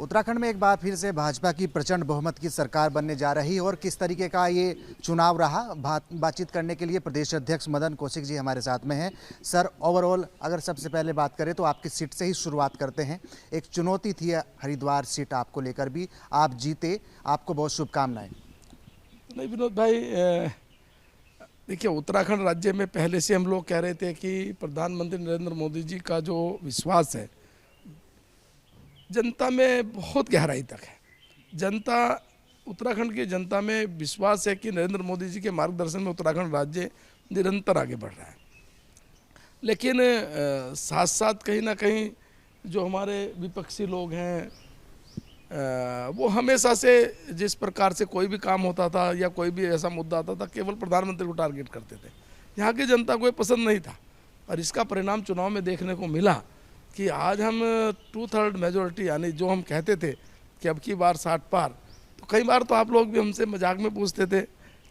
उत्तराखंड में एक बार फिर से भाजपा की प्रचंड बहुमत की सरकार बनने जा रही है और किस तरीके का ये चुनाव रहा बातचीत करने के लिए प्रदेश अध्यक्ष मदन कौशिक जी हमारे साथ में हैं। सर, ओवरऑल अगर सबसे पहले बात करें तो आपकी सीट से ही शुरुआत करते हैं। एक चुनौती थी हरिद्वार सीट आपको लेकर भी, आप जीते, आपको बहुत शुभकामनाएं। नहीं विनोद भाई, देखिए उत्तराखंड राज्य में पहले से हम लोग कह रहे थे कि प्रधानमंत्री नरेंद्र मोदी जी का जो विश्वास है जनता में बहुत गहराई तक है। जनता, उत्तराखंड की जनता में विश्वास है कि नरेंद्र मोदी जी के मार्गदर्शन में उत्तराखंड राज्य निरंतर आगे बढ़ रहा है। लेकिन साथ साथ कहीं ना कहीं जो हमारे विपक्षी लोग हैं वो हमेशा से जिस प्रकार से कोई भी काम होता था या कोई भी ऐसा मुद्दा आता था केवल प्रधानमंत्री को टारगेट करते थे। यहाँ की जनता को ये पसंद नहीं था और इसका परिणाम चुनाव में देखने को मिला कि आज हम 2/3 मेजोरिटी, यानी जो हम कहते थे कि अब की बार 60 पार, तो कई बार तो आप लोग भी हमसे मजाक में पूछते थे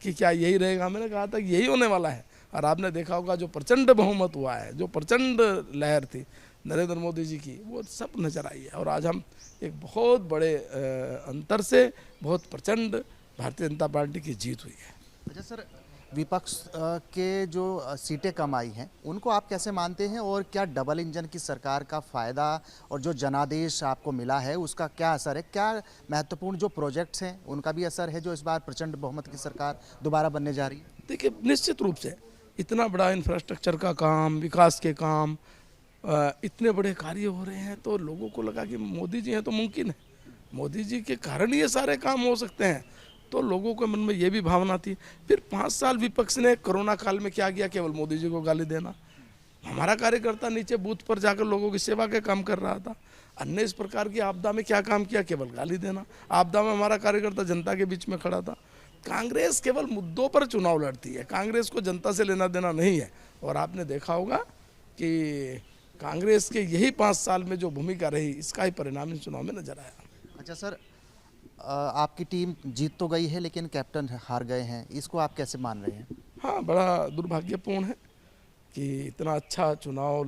कि क्या यही रहेगा। मैंने कहा था कि यही होने वाला है और आपने देखा होगा जो प्रचंड बहुमत हुआ है, जो प्रचंड लहर थी नरेंद्र मोदी जी की, वो सब नजर आई है और आज हम एक बहुत बड़े अंतर से बहुत प्रचंड भारतीय जनता पार्टी की जीत हुई है। अच्छा सर, विपक्ष के जो सीटें कम आई हैं उनको आप कैसे मानते हैं और क्या डबल इंजन की सरकार का फ़ायदा और जो जनादेश आपको मिला है उसका क्या असर है? क्या महत्वपूर्ण जो प्रोजेक्ट्स हैं उनका भी असर है जो इस बार प्रचंड बहुमत की सरकार दोबारा बनने जा रही है? देखिए निश्चित रूप से इतना बड़ा इंफ्रास्ट्रक्चर का काम, विकास के काम, इतने बड़े कार्य हो रहे हैं तो लोगों को लगा कि मोदी जी हैं तो मुमकिन है, मोदी जी के कारण ये सारे काम हो सकते हैं। तो लोगों के मन में ये भी भावना थी। फिर 5 साल विपक्ष ने कोरोना काल में क्या किया? केवल मोदी जी को गाली देना। हमारा कार्यकर्ता नीचे बूथ पर जाकर लोगों की सेवा के काम कर रहा था। अन्य इस प्रकार की आपदा में क्या काम किया? केवल गाली देना। आपदा में हमारा कार्यकर्ता जनता के बीच में खड़ा था। कांग्रेस केवल मुद्दों पर चुनाव लड़ती है, कांग्रेस को जनता से लेना देना नहीं है। और आपने देखा होगा कि कांग्रेस के यही 5 साल में जो भूमिका रही, इसका ही परिणाम इस चुनाव में नजर आया। अच्छा सर, आपकी टीम जीत तो गई है लेकिन कैप्टन हार गए हैं, इसको आप कैसे मान रहे हैं? हाँ, बड़ा दुर्भाग्यपूर्ण है कि इतना अच्छा चुनाव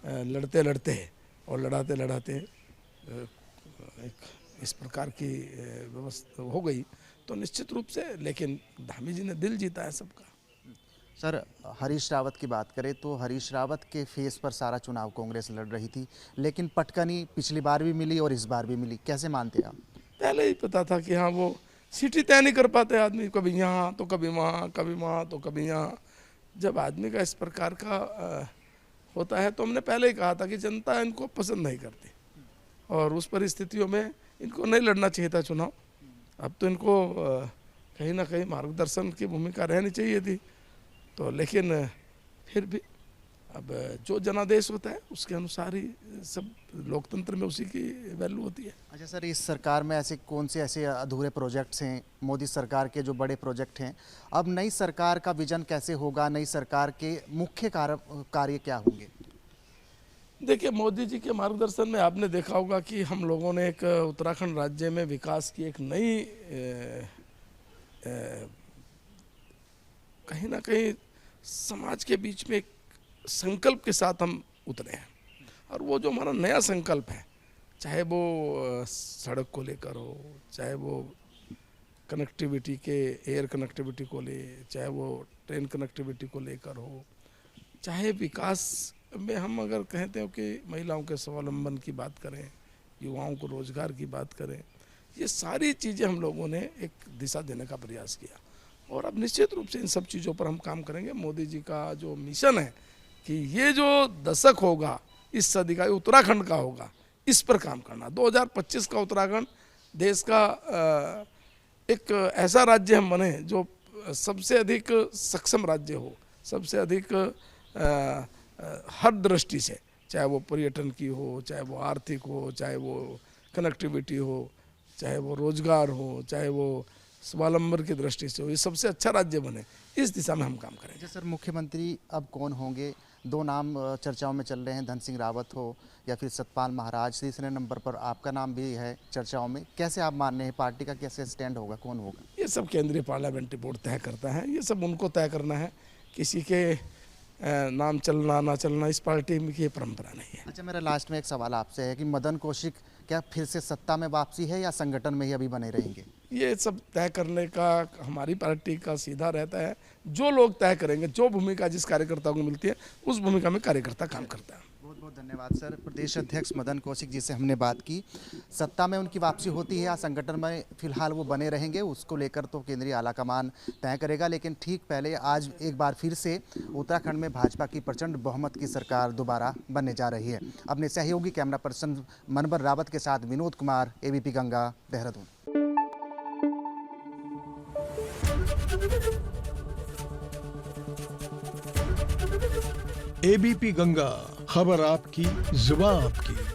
लड़ते लड़ते और लड़ाते लड़ाते एक इस प्रकार की व्यवस्था हो गई तो निश्चित रूप से, लेकिन धामी जी ने दिल जीता है सबका। सर, हरीश रावत की बात करें तो हरीश रावत के फेस पर सारा चुनाव कांग्रेस लड़ रही थी, लेकिन पटकनी पिछली बार भी मिली और इस बार भी मिली, कैसे मानते हैं आप? पहले ही पता था कि हाँ, वो सीट ही तय नहीं कर पाते आदमी, कभी यहाँ तो कभी वहाँ, कभी वहाँ तो कभी यहाँ। जब आदमी का इस प्रकार का होता है तो हमने पहले ही कहा था कि जनता इनको पसंद नहीं करती और उस परिस्थितियों में इनको नहीं लड़ना चाहिए था चुनाव। अब तो इनको कहीं ना कहीं मार्गदर्शन की भूमिका रहनी चाहिए थी, तो लेकिन फिर भी अब जो जनादेश होता है उसके अनुसार ही सब, लोकतंत्र में उसी की वैल्यू होती है। अच्छा सर, इस सरकार में ऐसे कौन से ऐसे अधूरे प्रोजेक्ट्स हैं मोदी सरकार के जो बड़े प्रोजेक्ट हैं? अब नई सरकार का विजन कैसे होगा? नई सरकार के मुख्य कार्य क्या होंगे? देखिए मोदी जी के मार्गदर्शन में आपने देखा होगा कि हम लोगों ने एक उत्तराखंड राज्य में विकास की एक नई कहीं ना कहीं समाज के बीच में एक संकल्प के साथ हम उतरे हैं। और वो जो हमारा नया संकल्प है, चाहे वो सड़क को लेकर हो, चाहे वो कनेक्टिविटी के एयर कनेक्टिविटी को ले, चाहे वो ट्रेन कनेक्टिविटी को लेकर हो, चाहे विकास में हम अगर कहते हो कि महिलाओं के स्वावलंबन की बात करें, युवाओं को रोजगार की बात करें, ये सारी चीज़ें हम लोगों ने एक दिशा देने का प्रयास किया और अब निश्चित रूप से इन सब चीज़ों पर हम काम करेंगे। मोदी जी का जो मिशन है कि ये जो दशक होगा इस सदी का उत्तराखंड का होगा, इस पर काम करना। 2025 का उत्तराखंड देश का एक ऐसा राज्य हम बने जो सबसे अधिक सक्षम राज्य हो, सबसे अधिक हर दृष्टि से, चाहे वो पर्यटन की हो, चाहे वो आर्थिक हो, चाहे वो कनेक्टिविटी हो, चाहे वो रोजगार हो, चाहे वो स्वावलंबन की दृष्टि से हो, ये सबसे अच्छा राज्य बने, इस दिशा में हम काम करेंगे। सर, मुख्यमंत्री अब कौन होंगे? 2 नाम चर्चाओं में चल रहे हैं, धन सिंह रावत हो या फिर सतपाल महाराज। तीसरे नंबर पर आपका नाम भी है चर्चाओं में। कैसे आप मान रहे हैं, पार्टी का कैसे स्टैंड होगा, कौन होगा? ये सब केंद्रीय पार्लियामेंट्री बोर्ड तय करता है, ये सब उनको तय करना है। किसी के नाम चलना ना चलना इस पार्टी में की परंपरा नहीं है। अच्छा, मेरा लास्ट में एक सवाल आपसे है कि मदन कौशिक क्या फिर से सत्ता में वापसी है या संगठन में ही अभी बने रहेंगे? ये सब तय करने का हमारी पार्टी का सीधा रहता है। जो लोग तय करेंगे, जो भूमिका जिस कार्यकर्ता को मिलती है, उस भूमिका में कार्यकर्ता काम करता है। बहुत बहुत धन्यवाद सर। प्रदेश अध्यक्ष मदन कौशिक जी से हमने बात की। सत्ता में उनकी वापसी होती है या संगठन में फिलहाल वो बने रहेंगे, उसको लेकर तो केंद्रीय आलाकमान तय करेगा। लेकिन ठीक पहले आज एक बार फिर से उत्तराखंड में भाजपा की प्रचंड बहुमत की सरकार दोबारा बनने जा रही है। अपने सहयोगी कैमरा पर्सन मनबर रावत के साथ विनोद कुमार, एबीपी गंगा, देहरादून। एबीपी गंगा, खबर आपकी, जुबान आपकी।